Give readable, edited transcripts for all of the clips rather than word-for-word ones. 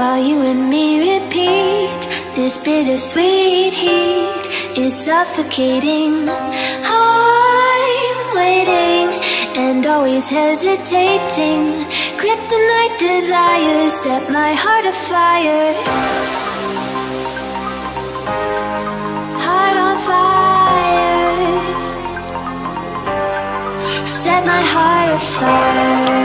while you and me repeat. This bittersweet heat is suffocating. I'm waiting and always hesitating. Kryptonite desires set my heart afire. Heart on fire. Set my heart afire.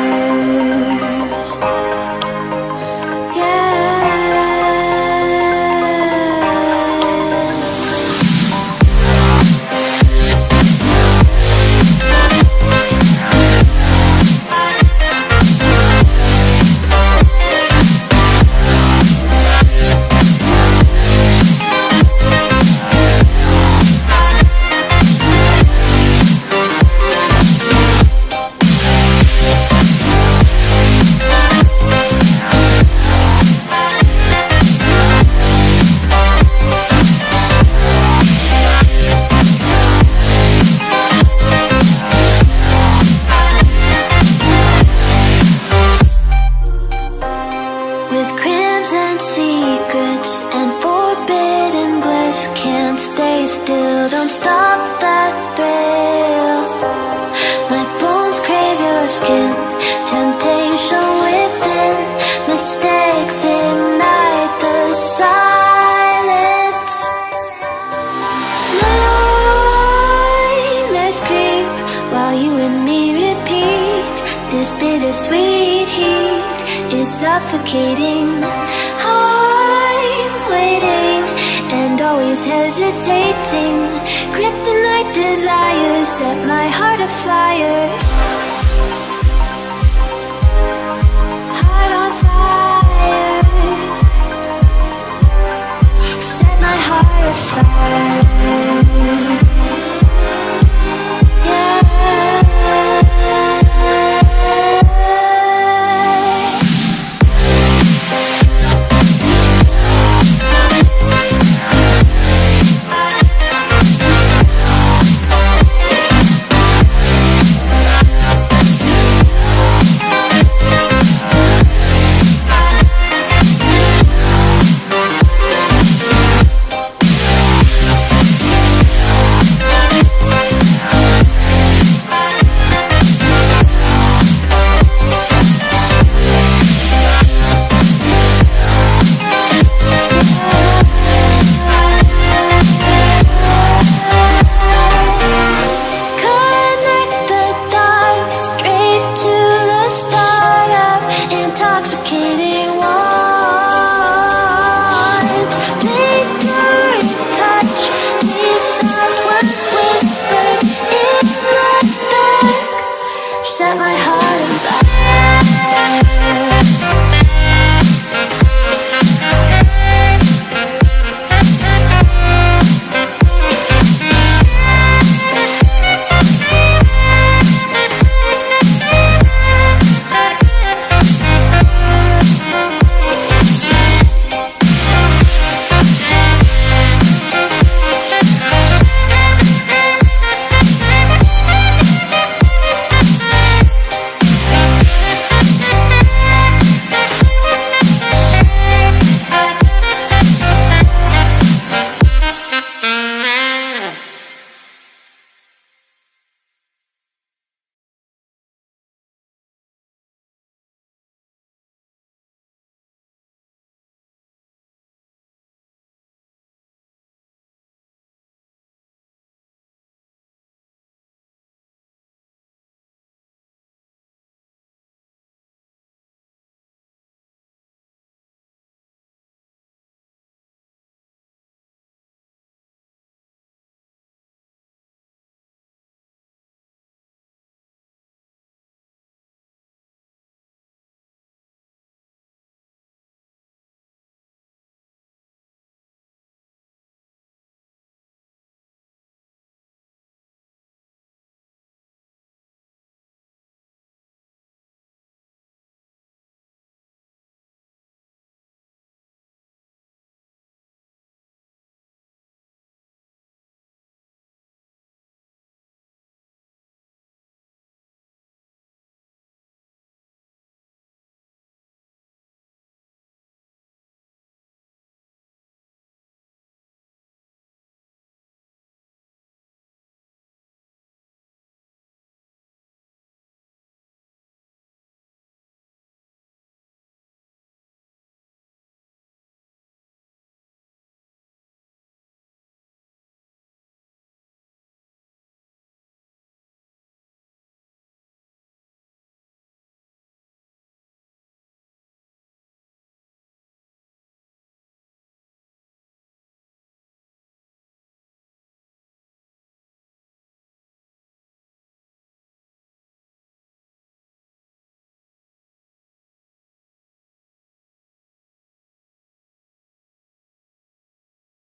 Don't stop that thrill. My bones crave your skin. Temptation within. Mistakes ignite the silence. Nightmares creep while you and me repeat. This bittersweet heat is suffocating. I'm waiting and always hesitating. Kryptonite desires set my heart afire.